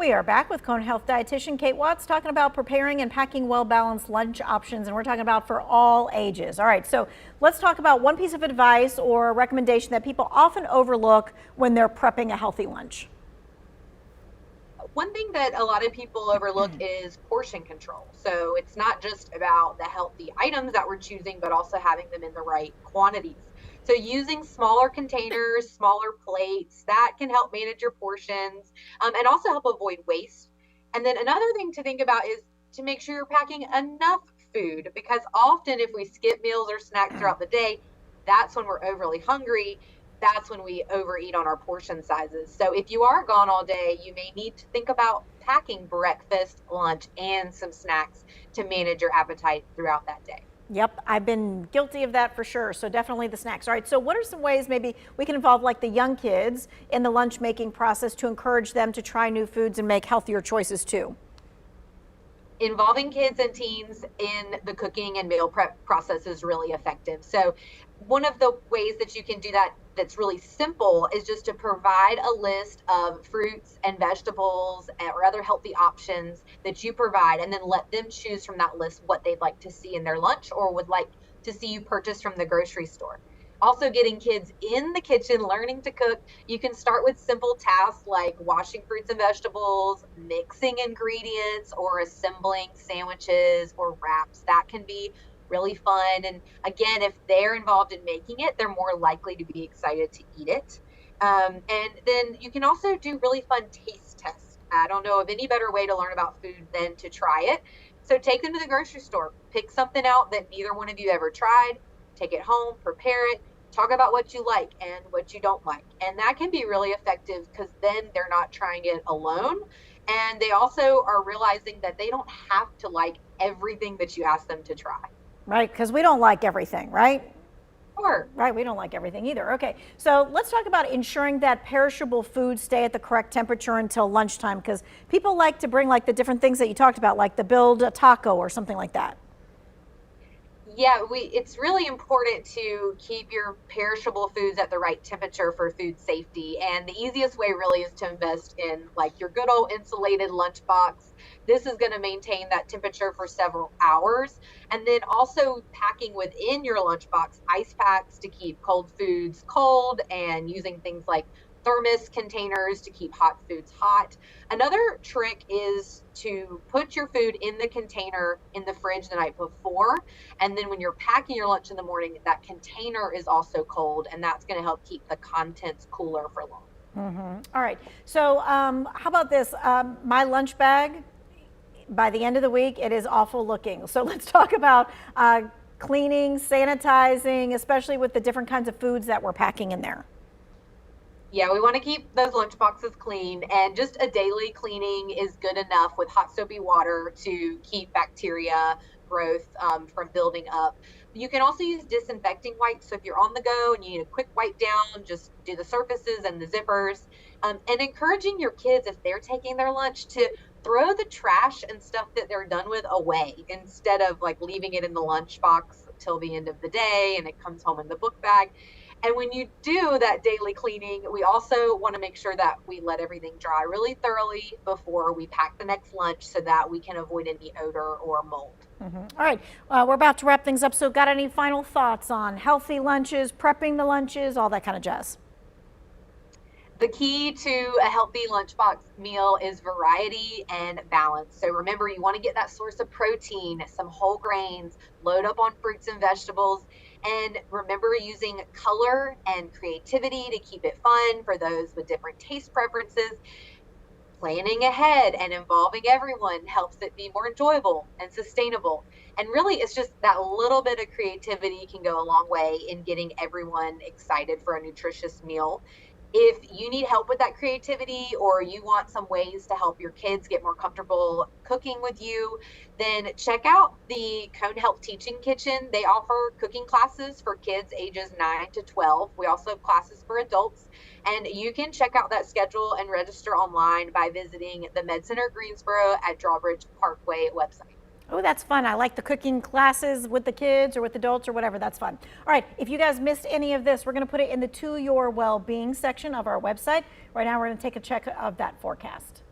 We are back with Cone Health dietitian Kate Watts talking about preparing and packing well-balanced lunch options, and we're talking about for all ages. All right, so let's talk about one piece of advice or a recommendation that people often overlook when they're prepping a healthy lunch. One thing that a lot of people overlook is portion control. So it's not just about the healthy items that we're choosing, but also having them in the right quantities. So using smaller containers, smaller plates, that can help manage your portions and also help avoid waste. And then another thing to think about is to make sure you're packing enough food, because often if we skip meals or snacks throughout the day, that's when we're overly hungry. That's when we overeat on our portion sizes. So if you are gone all day, you may need to think about packing breakfast, lunch, and some snacks to manage your appetite throughout that day. Yep, I've been guilty of that for sure. So definitely the snacks. All right, so what are some ways maybe we can involve like the young kids in the lunch making process to encourage them to try new foods and make healthier choices too? Involving kids and teens in the cooking and meal prep process is really effective. So one of the ways that you can do that that's really simple is just to provide a list of fruits and vegetables or other healthy options that you provide, and then let them choose from that list what they'd like to see in their lunch or would like to see you purchase from the grocery store. Also, getting kids in the kitchen, learning to cook. You can start with simple tasks like washing fruits and vegetables, mixing ingredients, or assembling sandwiches or wraps. That can be really fun. And again, if they're involved in making it, they're more likely to be excited to eat it. And then you can also do really fun taste tests. I don't know of any better way to learn about food than to try it. So take them to the grocery store, pick something out that neither one of you ever tried, take it home, prepare it, talk about what you like and what you don't like. And that can be really effective because then they're not trying it alone. And they also are realizing that they don't have to like everything that you ask them to try. Right, because we don't like everything, right? Sure. Right, we don't like everything either. Okay, so let's talk about ensuring that perishable foods stay at the correct temperature until lunchtime, because people like to bring like the different things that you talked about, like the build a taco or something like that. Yeah, it's really important to keep your perishable foods at the right temperature for food safety. And the easiest way really is to invest in like your good old insulated lunchbox. This is going to maintain that temperature for several hours. And then also packing within your lunchbox ice packs to keep cold foods cold, and using things like thermos containers to keep hot foods hot. Another trick is to put your food in the container in the fridge the night before. And then when you're packing your lunch in the morning, that container is also cold, and that's going to help keep the contents cooler for long. All right. So how about this? My lunch bag, by the end of the week, it is awful looking. So let's talk about cleaning, sanitizing, especially with the different kinds of foods that we're packing in there. Yeah, we want to keep those lunch boxes clean, and just a daily cleaning is good enough with hot soapy water to keep bacteria growth from building up. You can also use disinfecting wipes. So if you're on the go and you need a quick wipe down, just do the surfaces and the zippers. And encouraging your kids, if they're taking their lunch, to throw the trash and stuff that they're done with away instead of like leaving it in the lunch box till the end of the day and it comes home in the book bag. And when you do that daily cleaning, we also want to make sure that we let everything dry really thoroughly before we pack the next lunch so that we can avoid any odor or mold. All right, we're about to wrap things up. So got any final thoughts on healthy lunches, prepping the lunches, all that kind of jazz? The key to a healthy lunchbox meal is variety and balance. So remember, you want to get that source of protein, some whole grains, load up on fruits and vegetables, and remember using color and creativity to keep it fun for those with different taste preferences. Planning ahead and involving everyone helps it be more enjoyable and sustainable. And really, it's just that little bit of creativity can go a long way in getting everyone excited for a nutritious meal. If you need help with that creativity, or you want some ways to help your kids get more comfortable cooking with you, then check out the Cone Health Teaching Kitchen. They offer cooking classes for kids ages 9 to 12. We also have classes for adults. And you can check out that schedule and register online by visiting the Med Center Greensboro at Drawbridge Parkway website. Oh, that's fun. I like the cooking classes with the kids or with adults or whatever. That's fun. All right, if you guys missed any of this, we're going to put it in the To Your Well-Being section of our website. Right now, we're going to take a check of that forecast.